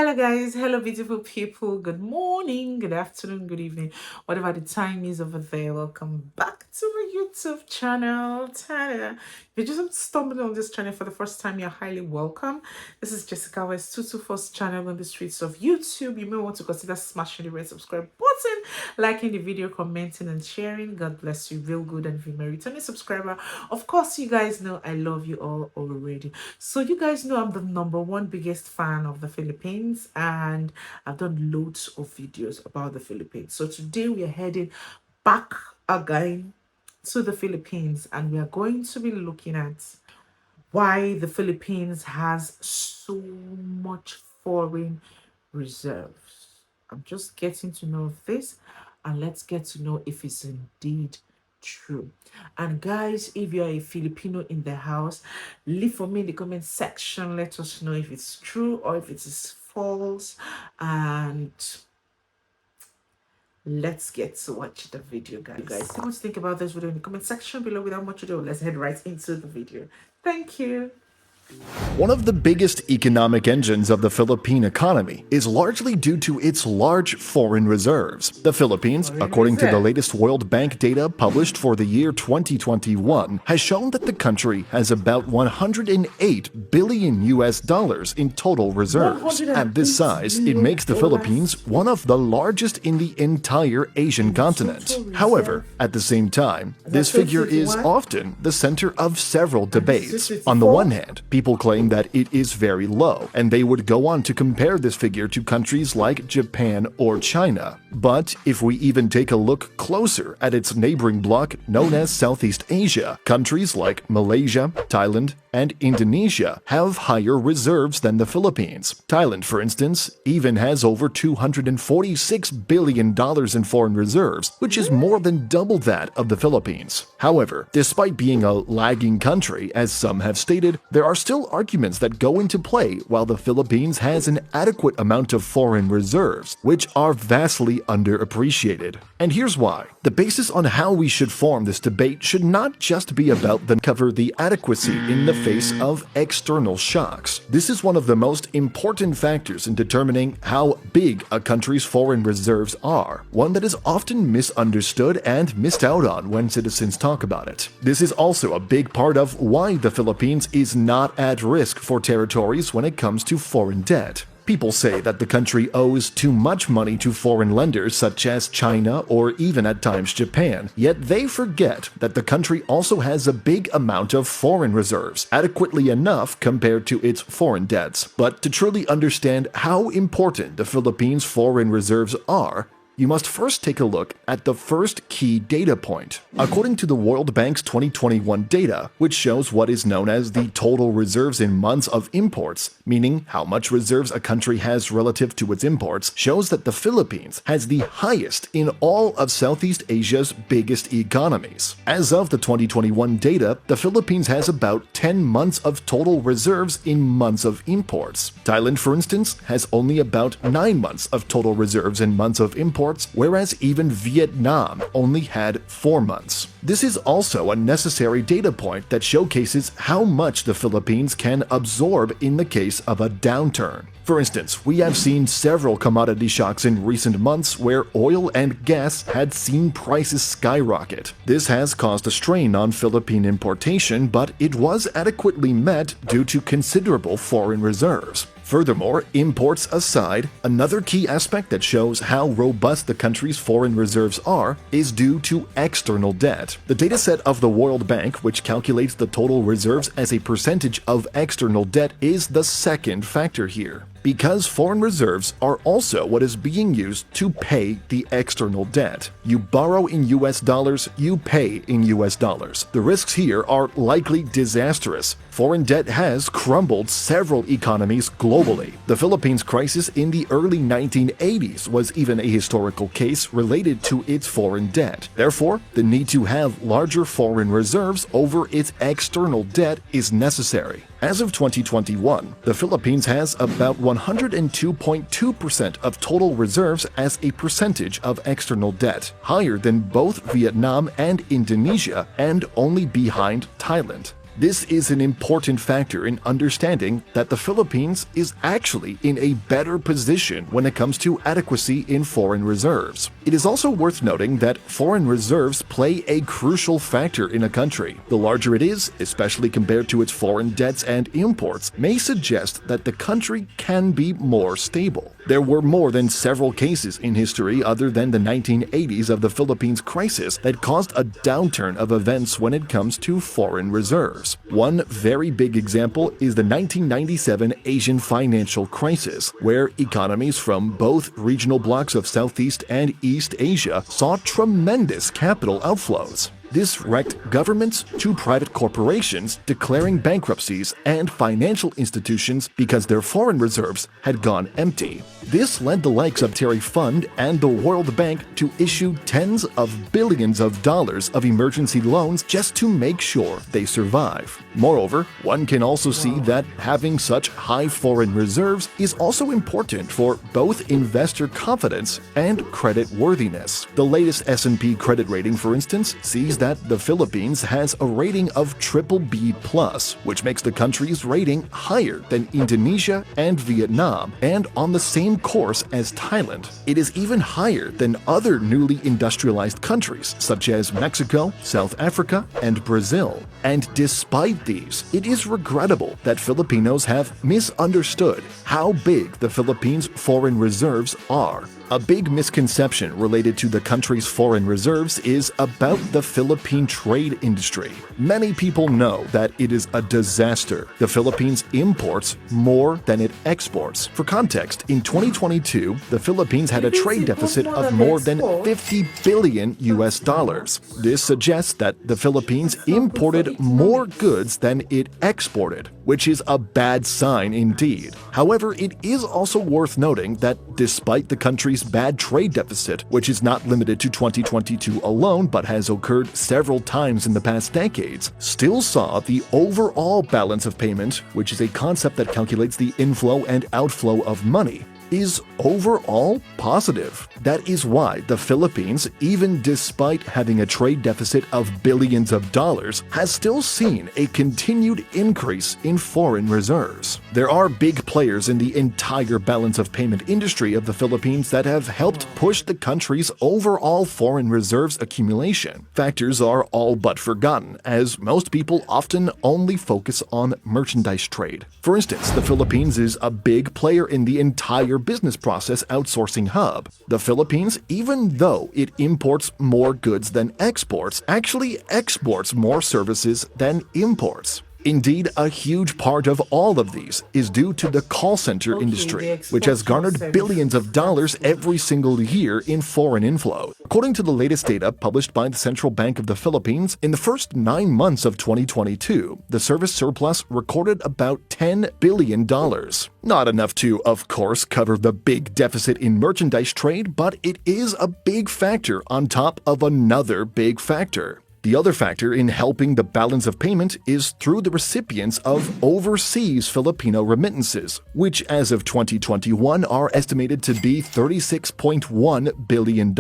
Hello, guys. Hello, beautiful people. Good morning, good afternoon, good evening, whatever the time is over there. Welcome back to my YouTube channel. Ta-da. If you just stumbled on this channel for the first time, you're highly welcome. This is Jessica West 224's channel on the streets of YouTube. You may want to consider smashing the red subscribe button, liking the video, commenting, and sharing. God bless you, real good. And if you're a returning subscriber, of course, you guys know I love you all already. So you guys know I'm the number one biggest fan of the Philippines, and I've done loads of videos about the Philippines. So today we are heading back again to the Philippines, and we are going to be looking at why the Philippines has so much foreign reserves. I'm just getting to know this, and let's get to know if it's indeed true. And guys, if you're a Filipino in the house, leave for me in the comment section. Let us know if it's true or if it is false. And let's get to watch the video, guys. Tell me what you think about this video in the comment section below. Without much ado, let's head right into the video. Thank you. One of the biggest economic engines of the Philippine economy is largely due to its large foreign reserves. The Philippines, according to the latest World Bank data published for the year 2021, has shown that the country has about 108 billion US dollars in total reserves. At this size, it makes the Philippines one of the largest in the entire Asian continent. However, at the same time, this figure is often the center of several debates. On the one hand, people claim that it is very low, and they would go on to compare this figure to countries like Japan or China. But if we even take a look closer at its neighboring bloc known as Southeast Asia, countries like Malaysia, Thailand, and Indonesia have higher reserves than the Philippines. Thailand, for instance, even has over $246 billion in foreign reserves, which is more than double that of the Philippines. However, despite being a lagging country, as some have stated, there are still arguments that go into play while the Philippines has an adequate amount of foreign reserves, which are vastly underappreciated. And here's why. The basis on how we should form this debate should not just be about the adequacy in the face of external shocks. This is one of the most important factors in determining how big a country's foreign reserves are, one that is often misunderstood and missed out on when citizens talk about it. This is also a big part of why the Philippines is not at risk for territories when it comes to foreign debt. People say that the country owes too much money to foreign lenders such as China or even at times Japan, yet they forget that the country also has a big amount of foreign reserves, adequately enough compared to its foreign debts. But to truly understand how important the Philippines' foreign reserves are, you must first take a look at the first key data point. According to the World Bank's 2021 data, which shows what is known as the total reserves in months of imports, meaning how much reserves a country has relative to its imports, shows that the Philippines has the highest in all of Southeast Asia's biggest economies. As of the 2021 data, the Philippines has about 10 months of total reserves in months of imports. Thailand, for instance, has only about 9 months of total reserves in months of imports, whereas even Vietnam only had 4 months. This is also a necessary data point that showcases how much the Philippines can absorb in the case of a downturn. For instance, we have seen several commodity shocks in recent months where oil and gas had seen prices skyrocket. This has caused a strain on Philippine importation, but it was adequately met due to considerable foreign reserves. Furthermore, imports aside, another key aspect that shows how robust the country's foreign reserves are is due to external debt. The dataset of the World Bank, which calculates the total reserves as a percentage of external debt, is the second factor here. Because foreign reserves are also what is being used to pay the external debt. You borrow in US dollars, you pay in US dollars. The risks here are likely disastrous. Foreign debt has crumbled several economies globally. The Philippines crisis in the early 1980s was even a historical case related to its foreign debt. Therefore, the need to have larger foreign reserves over its external debt is necessary. As of 2021, the Philippines has about 102.2% of total reserves as a percentage of external debt, higher than both Vietnam and Indonesia and only behind Thailand. This is an important factor in understanding that the Philippines is actually in a better position when it comes to adequacy in foreign reserves. It is also worth noting that foreign reserves play a crucial factor in a country. The larger it is, especially compared to its foreign debts and imports, may suggest that the country can be more stable. There were more than several cases in history other than the 1980s of the Philippines crisis that caused a downturn of events when it comes to foreign reserves. One very big example is the 1997 Asian financial crisis, where economies from both regional blocs of Southeast and East Asia saw tremendous capital outflows. This wrecked governments to private corporations declaring bankruptcies and financial institutions because their foreign reserves had gone empty. This led the likes of Terry Fund and the World Bank to issue tens of billions of dollars of emergency loans just to make sure they survive. Moreover, one can also see that having such high foreign reserves is also important for both investor confidence and credit worthiness. The latest S&P credit rating, for instance, sees that the Philippines has a rating of BBB+, which makes the country's rating higher than Indonesia and Vietnam, and on the same course as Thailand. It is even higher than other newly industrialized countries, such as Mexico, South Africa, and Brazil. And despite these, it is regrettable that Filipinos have misunderstood how big the Philippines' foreign reserves are. A big misconception related to the country's foreign reserves is about the Philippine trade industry. Many people know that it is a disaster. The Philippines imports more than it exports. For context, in 2022, the Philippines had a trade deficit of more than 50 billion US dollars. This suggests that the Philippines imported more goods than it exported, which is a bad sign indeed. However, it is also worth noting that despite the country's bad trade deficit, which is not limited to 2022 alone but has occurred several times in the past decades, still saw the overall balance of payment, which is a concept that calculates the inflow and outflow of money, is overall positive. That is why the Philippines, even despite having a trade deficit of billions of dollars, has still seen a continued increase in foreign reserves. There are big players in the entire balance of payment industry of the Philippines that have helped push the country's overall foreign reserves accumulation. Factors are all but forgotten, as most people often only focus on merchandise trade. For instance, the Philippines is a big player in the entire business process outsourcing hub. The Philippines, even though it imports more goods than exports, actually exports more services than imports. Indeed, a huge part of all of these is due to the call center industry, which has garnered billions of dollars every single year in foreign inflow. According to the latest data published by the Central Bank of the Philippines, in the first 9 months of 2022, the service surplus recorded about $10 billion. Not enough to, of course, cover the big deficit in merchandise trade, but it is a big factor on top of another big factor. The other factor in helping the balance of payment is through the recipients of overseas Filipino remittances, which as of 2021 are estimated to be $36.1 billion.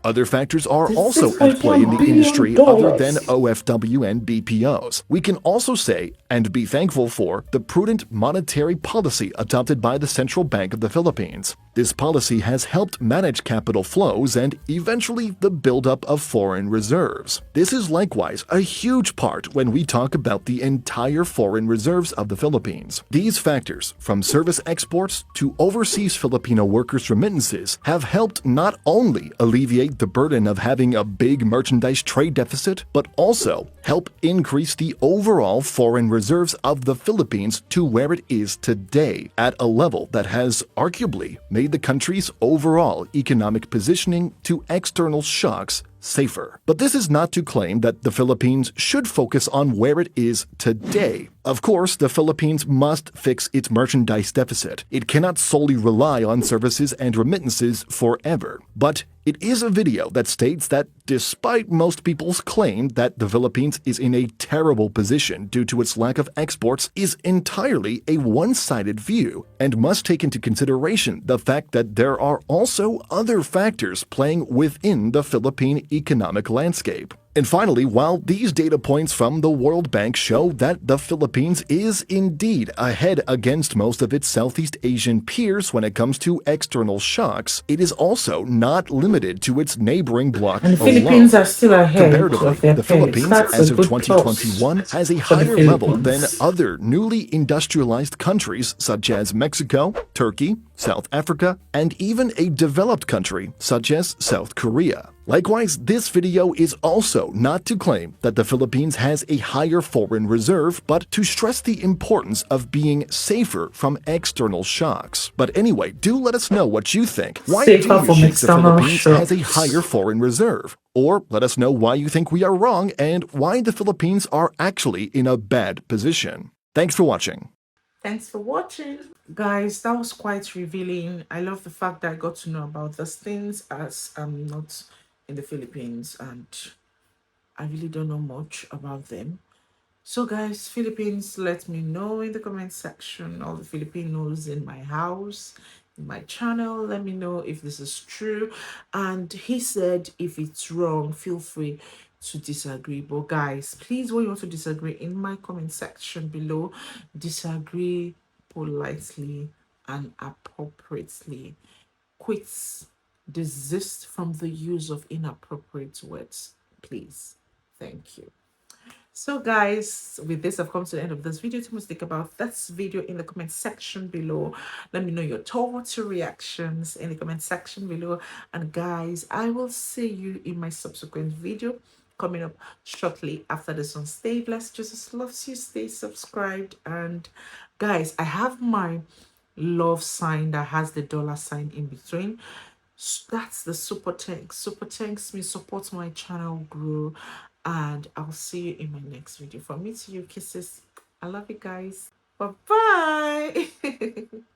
Other factors are also at play in the industry other than OFW and BPOs. We can also say, and be thankful for, the prudent monetary policy adopted by the Central Bank of the Philippines. This policy has helped manage capital flows and eventually the buildup of foreign reserves. This is likewise a huge part when we talk about the entire foreign reserves of the Philippines. These factors, from service exports to overseas Filipino workers' remittances, have helped not only alleviate the burden of having a big merchandise trade deficit, but also help increase the overall foreign reserves of the Philippines to where it is today, at a level that has arguably made the country's overall economic positioning to external shocks safer. But this is not to claim that the Philippines should focus on where it is today. Of course, the Philippines must fix its merchandise deficit. It cannot solely rely on services and remittances forever. But it is a video that states that despite most people's claim that the Philippines is in a terrible position due to its lack of exports, is entirely a one-sided view and must take into consideration the fact that there are also other factors playing within the Philippine economic landscape. And finally, while these data points from the World Bank show that the Philippines is indeed ahead against most of its Southeast Asian peers when it comes to external shocks, it is also not limited to its neighboring bloc And the Philippines alone. are still ahead of Comparatively, their the peers. Philippines, That's a as of good plus 2021, has a for the higher level than Philippines. other newly industrialized countries such as Mexico, Turkey, South Africa, and even a developed country such as South Korea. Likewise, this video is also not to claim that the Philippines has a higher foreign reserve, but to stress the importance of being safer from external shocks. But anyway, do let us know what you think. Why do Safer you from think the external Philippines has a higher shocks. foreign reserve? Or let us know why you think we are wrong and why the Philippines are actually in a bad position. Thanks for watching. Thanks for watching. Guys, that was quite revealing. I love the fact that I got to know about these things as I'm not in the Philippines and I really don't know much about them. So guys, Philippines, let me know in the comment section, all the Filipinos in my house, in my channel, let me know if this is true. And he said if it's wrong, feel free to disagree. But guys, please, when you want to disagree in my comment section below, disagree politely and appropriately. Quits, desist from the use of inappropriate words, please. Thank you. So guys, with this, I've come to the end of this video. Tell me what you think about this video in the comment section below. Let me know your thoughts, your reactions in the comment section below. And guys, I will see you in my subsequent video coming up shortly after this one. Stay blessed. Jesus loves you. Stay subscribed. And guys, I have my love sign that has the dollar sign in between. That's the super thanks. Super thanks me, support my channel grow, and I'll see you in my next video. From me to you, kisses. I love you guys. Bye bye.